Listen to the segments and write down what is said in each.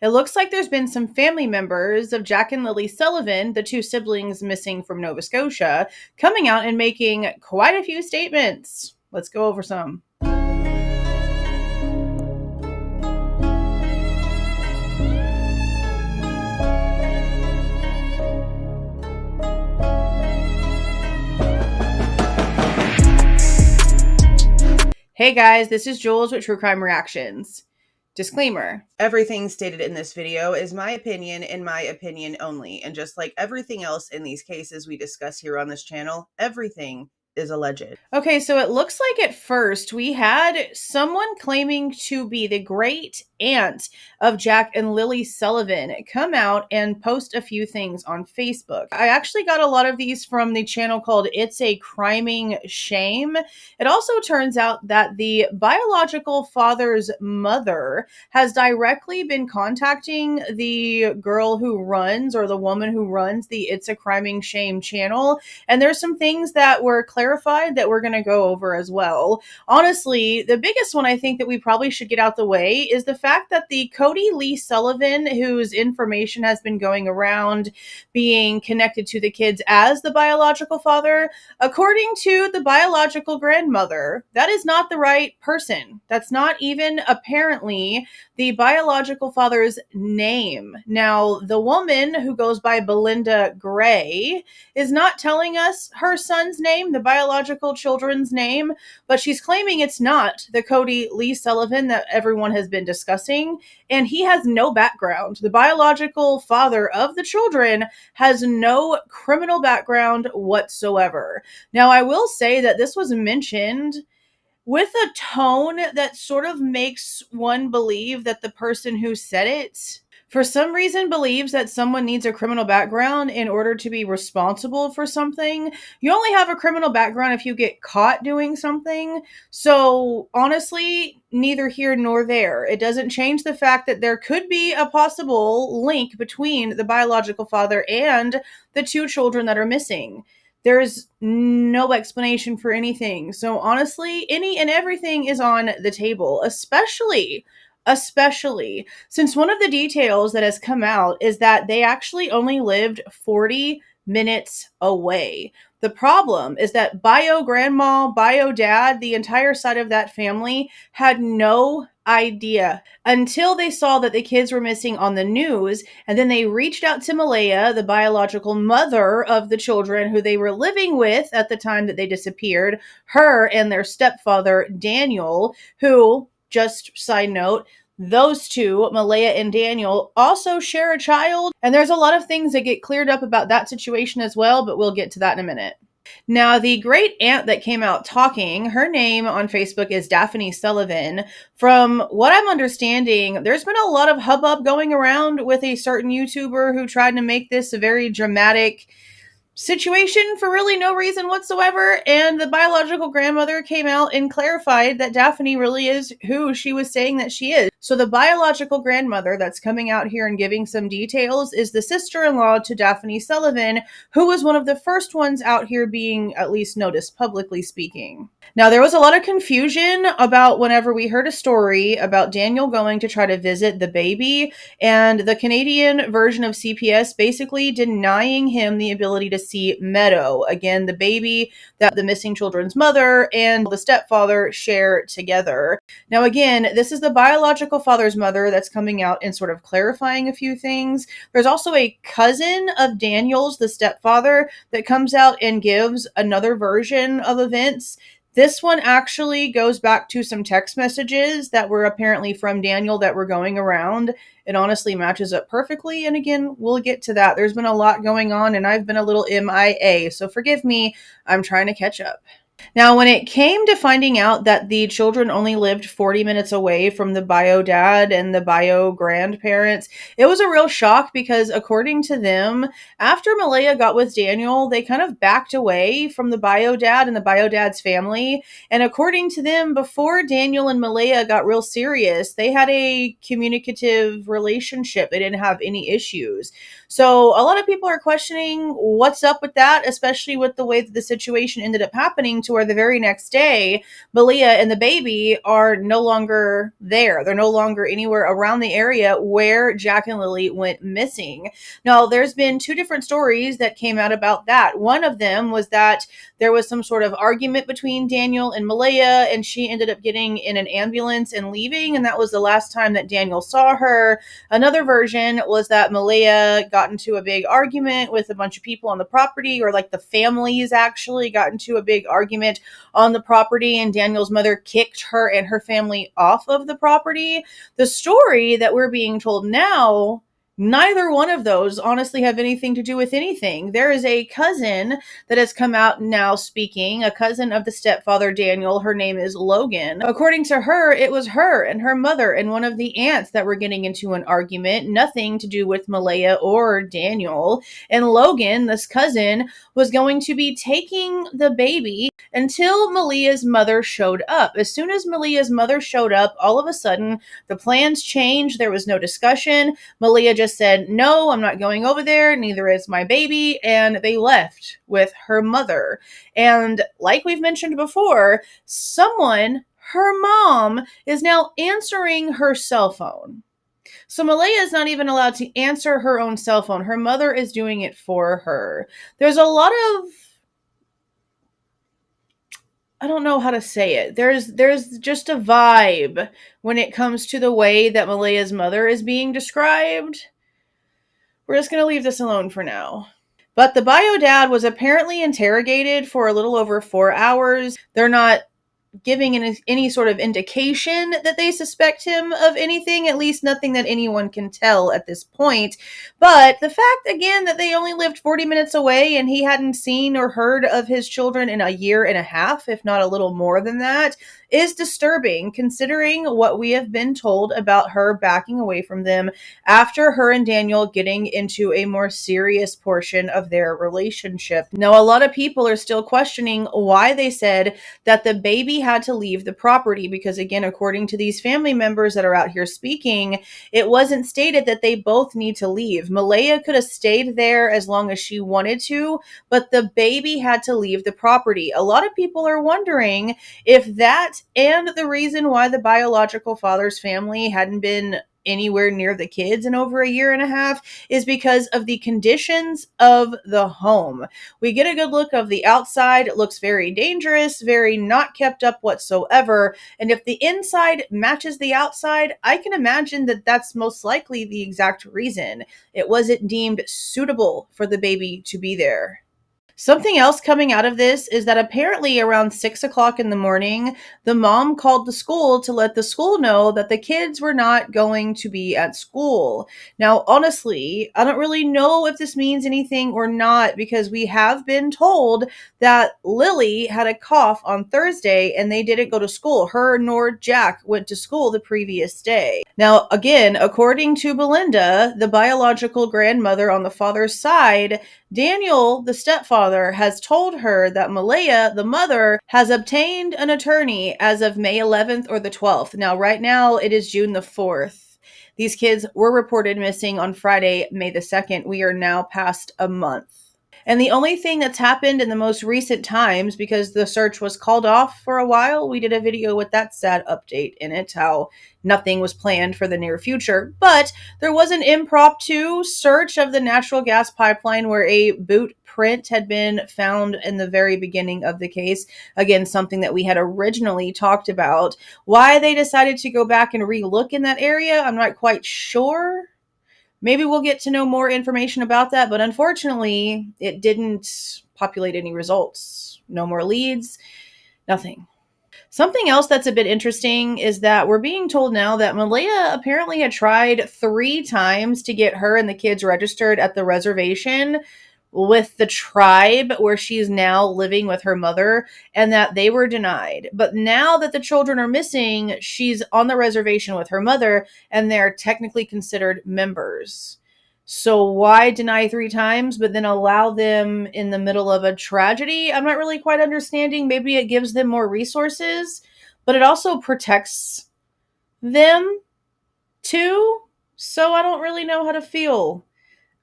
It looks like there's been some family members of Jack and Lilly Sullivan, the two siblings missing from Nova Scotia, coming out and making quite a few statements. Let's go over some. Hey guys, this is Jules with True Crime Reactions. Disclaimer. Everything stated in this video is my opinion and my opinion only. And just like everything else in these cases we discuss here on this channel, everything is alleged. Okay, so it looks like at first we had someone claiming to be the great aunt of Jack and Lilly Sullivan come out and post a few things on Facebook. I actually got a lot of these from the channel called It's a Criming Shame. It also turns out that the biological father's mother has directly been contacting the girl who runs, or the woman who runs, the It's a Criming Shame channel. And there's some things that were clarified that we're going to go over as well. Honestly, the biggest one I think that we probably should get out the way is the fact that the Cody Lee Sullivan, whose information has been going around being connected to the kids as the biological father, according to the biological grandmother, that is not the right person. That's not even apparently the biological father's name. Now, the woman who goes by Belinda Gray is not telling us her son's name, the biological children's name, but she's claiming it's not the Cody Lee Sullivan that everyone has been discussing, and he has no background. The biological father of the children has no criminal background whatsoever. Now, I will say that this was mentioned with a tone that sort of makes one believe that the person who said it, for some reason, believes that someone needs a criminal background in order to be responsible for something. You only have a criminal background if you get caught doing something. So honestly, neither here nor there. It doesn't change the fact that there could be a possible link between the biological father and the two children that are missing. There's no explanation for anything. So honestly, any and everything is on the table, especially since one of the details that has come out is that they actually only lived 40 minutes away. The problem is that bio grandma, bio dad, the entire side of that family had no idea until they saw that the kids were missing on the news, and then they reached out to Malaya, the biological mother of the children who they were living with at the time that they disappeared, her and their stepfather Daniel, who, just side note, those two, Malaya and Daniel, also share a child, and there's a lot of things that get cleared up about that situation as well, but we'll get to that in a minute. Now, the great aunt that came out talking, her name on Facebook is Daphne Sullivan. From what I'm understanding, there's been a lot of hubbub going around with a certain YouTuber who tried to make this a very dramatic situation for really no reason whatsoever, and the biological grandmother came out and clarified that Daphne really is who she was saying that she is. So the biological grandmother that's coming out here and giving some details is the sister-in-law to Daphne Sullivan, who was one of the first ones out here being at least noticed, publicly speaking. Now, there was a lot of confusion about whenever we heard a story about Daniel going to try to visit the baby, and the Canadian version of CPS basically denying him the ability to see Meadow, again, the baby that the missing children's mother and the stepfather share together. Now, again, this is the biological father's mother that's coming out and sort of clarifying a few things. There's also a cousin of Daniel's, the stepfather, that comes out and gives another version of events. This one actually goes back to some text messages that were apparently from Daniel that were going around. It honestly matches up perfectly. And again, we'll get to that. There's been a lot going on and I've been a little MIA. So forgive me. I'm trying to catch up. Now, when it came to finding out that the children only lived 40 minutes away from the bio dad and the bio grandparents, it was a real shock because according to them, after Malaya got with Daniel, they kind of backed away from the bio dad and the bio dad's family. And according to them, before Daniel and Malaya got real serious, they had a communicative relationship. They didn't have any issues. So a lot of people are questioning what's up with that, especially with the way that the situation ended up happening, to to where the very next day, Malia and the baby are no longer there. They're no longer anywhere around the area where Jack and Lilly went missing. Now, there's been two different stories that came out about that. One of them was that there was some sort of argument between Daniel and Malia, and she ended up getting in an ambulance and leaving, and that was the last time that Daniel saw her. Another version was that Malia got into a big argument with a bunch of people on the property, or like the families actually got into a big argument on the property, and Daniel's mother kicked her and her family off of the property. The story that we're being told now, neither one of those honestly have anything to do with anything. There is a cousin that has come out now speaking, a cousin of the stepfather Daniel. Her name is Logan. According to her, it was her and her mother and one of the aunts that were getting into an argument, nothing to do with Malaya or Daniel. And Logan, this cousin, was going to be taking the baby until Malia's mother showed up. As soon as Malia's mother showed up, all of a sudden, the plans changed. There was no discussion. Malia just said, no, I'm not going over there. Neither is my baby. And they left with her mother. And like we've mentioned before, someone, her mom, is now answering her cell phone. So Malaya is not even allowed to answer her own cell phone. Her mother is doing it for her. There's a lot of, I don't know how to say it. There's just a vibe when it comes to the way that Malaya's mother is being described. We're just going to leave this alone for now. But the bio dad was apparently interrogated for a little over 4 hours. They're not giving any sort of indication that they suspect him of anything, at least nothing that anyone can tell at this point. But the fact, again, that they only lived 40 minutes away and he hadn't seen or heard of his children in a year and a half, if not a little more than that, is disturbing, considering what we have been told about her backing away from them after her and Daniel getting into a more serious portion of their relationship. Now, a lot of people are still questioning why they said that the baby had to leave the property, because again, according to these family members that are out here speaking, it wasn't stated that they both need to leave. Malaya could have stayed there as long as she wanted to, but the baby had to leave the property. A lot of people are wondering if that and the reason why the biological father's family hadn't been anywhere near the kids in over a year and a half is because of the conditions of the home. We get a good look of the outside. It looks very dangerous, very not kept up whatsoever. And if the inside matches the outside, I can imagine that that's most likely the exact reason. It wasn't deemed suitable for the baby to be there. Something else coming out of this is that apparently around 6 o'clock in the morning, the mom called the school to let the school know that the kids were not going to be at school. Now, honestly, I don't really know if this means anything or not, because we have been told that Lily had a cough on Thursday and they didn't go to school. Her nor Jack went to school the previous day. Now, again, according to Belinda, the biological grandmother on the father's side, Daniel, the stepfather, has told her that Malaya, the mother, has obtained an attorney as of May 11th or the 12th. Now, right now, it is June the 4th. These kids were reported missing on Friday, May the 2nd. We are now past a month. And the only thing that's happened in the most recent times, because the search was called off for a while, we did a video with that sad update in it, how nothing was planned for the near future. But there was an impromptu search of the natural gas pipeline where a boot print had been found in the very beginning of the case. Again, something that we had originally talked about. Why they decided to go back and relook in that area, I'm not quite sure. Maybe we'll get to know more information about that, but unfortunately, it didn't populate any results. No more leads, nothing. Something else that's a bit interesting is that we're being told now that Malaya apparently had tried 3 times to get her and the kids registered at the reservation with the tribe where she's now living with her mother, and that they were denied. But now that the children are missing, she's on the reservation with her mother, and they're technically considered members. So why deny 3 times, but then allow them in the middle of a tragedy? I'm not really quite understanding. Maybe it gives them more resources, but it also protects them too. So I don't really know how to feel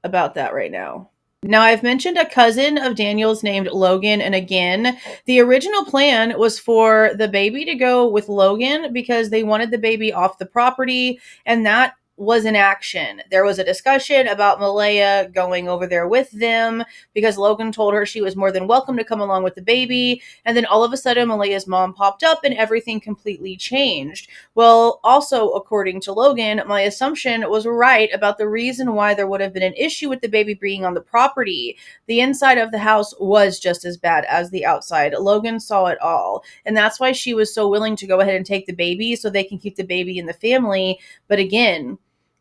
about that right now. Now, I've mentioned a cousin of Daniel's named Logan, and again, the original plan was for the baby to go with Logan because they wanted the baby off the property, and that was in action. There was a discussion about Malaya going over there with them because Logan told her she was more than welcome to come along with the baby, and then all of a sudden, Malaya's mom popped up and everything completely changed. Well, also, according to Logan, my assumption was right about the reason why there would have been an issue with the baby being on the property. The inside of the house was just as bad as the outside. Logan saw it all. And that's why she was so willing to go ahead and take the baby so they can keep the baby in the family. But again,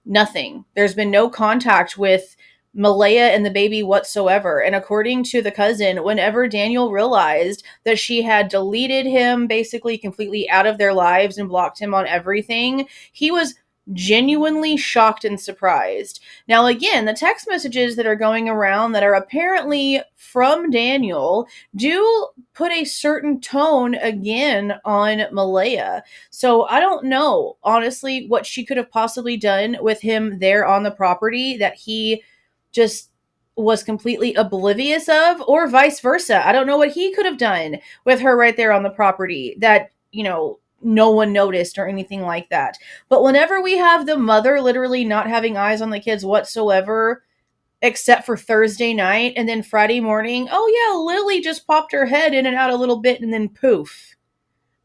nothing. There's been no contact with Malaya and the baby whatsoever. And according to the cousin, whenever Daniel realized that she had deleted him basically completely out of their lives and blocked him on everything, he was genuinely shocked and surprised. Now, again, the text messages that are going around that are apparently from Daniel do put a certain tone again on Malaya. So I don't know, honestly, what she could have possibly done with him there on the property that he just was completely oblivious of, or vice versa. I don't know what he could have done with her right there on the property that, no one noticed or anything like that. But whenever we have the mother literally not having eyes on the kids whatsoever, except for Thursday night, and then Friday morning, oh yeah, Lily just popped her head in and out a little bit, and then poof.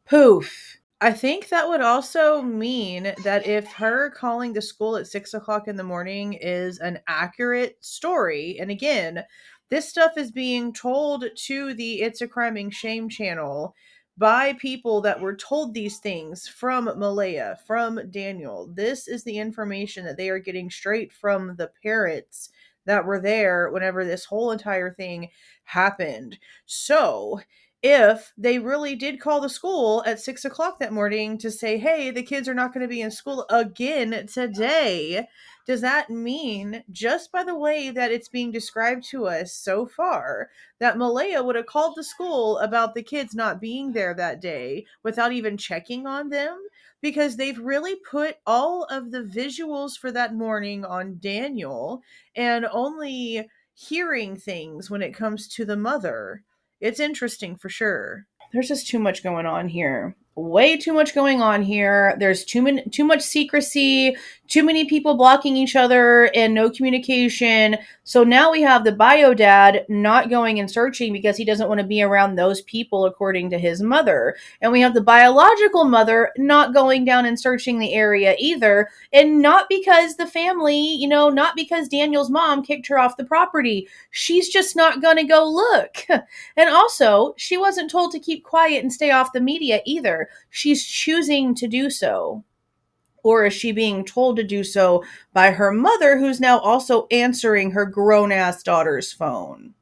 Poof. I think that would also mean that if her calling the school at 6 o'clock in the morning is an accurate story, and again, this stuff is being told to the It's a Criming Shame channel by people that were told these things from Malaya, from Daniel. This is the information that they are getting straight from the parents that were there whenever this whole entire thing happened. So, if they really did call the school at 6 o'clock that morning to say, hey, the kids are not going to be in school again today, does that mean, just by the way that it's being described to us so far, that Malaya would have called the school about the kids not being there that day without even checking on them? Because they've really put all of the visuals for that morning on Daniel and only hearing things when it comes to the mother. It's interesting for sure. There's just too much going on here. Way too much going on here. There's too much secrecy, too many people blocking each other, and no communication. So now we have the bio dad not going and searching because he doesn't want to be around those people, according to his mother. And we have the biological mother not going down and searching the area either. And not because the family, not because Daniel's mom kicked her off the property. She's just not going to go look. And also, she wasn't told to keep quiet and stay off the media either. She's choosing to do so. Or is she being told to do so by her mother, who's now also answering her grown-ass daughter's phone?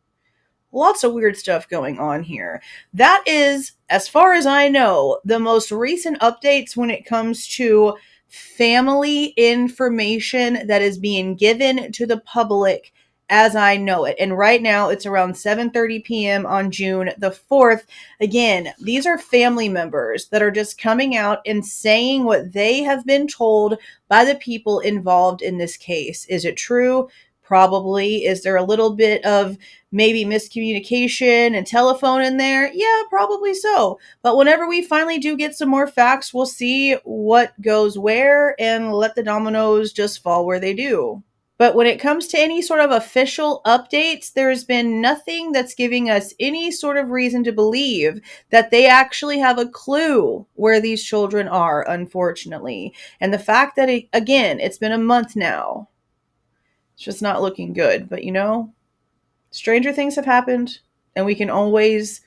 Lots of weird stuff going on here. That is, as far as I know, the most recent updates when it comes to family information that is being given to the public as I know it. And right now it's around 7:30 p.m. on June the 4th. Again, these are family members that are just coming out and saying what they have been told by the people involved in this case. Is it true? Probably. Is there a little bit of maybe miscommunication and telephone in there? Yeah, probably so. But whenever we finally do get some more facts, we'll see what goes where and let the dominoes just fall where they do. But when it comes to any sort of official updates, there's been nothing that's giving us any sort of reason to believe that they actually have a clue where these children are, unfortunately. And the fact that, again, it's been a month now, it's just not looking good. But stranger things have happened, and we can always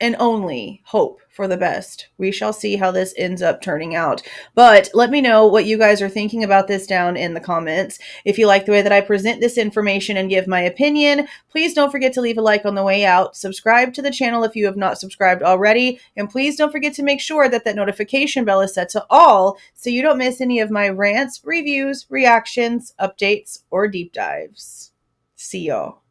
and only hope for the best. We shall see how this ends up turning out. But let me know what you guys are thinking about this down in the comments. If you like the way that I present this information and give my opinion, please don't forget to leave a like on the way out. Subscribe to the channel if you have not subscribed already. And please don't forget to make sure that notification bell is set to all so you don't miss any of my rants, reviews, reactions, updates, or deep dives. See y'all.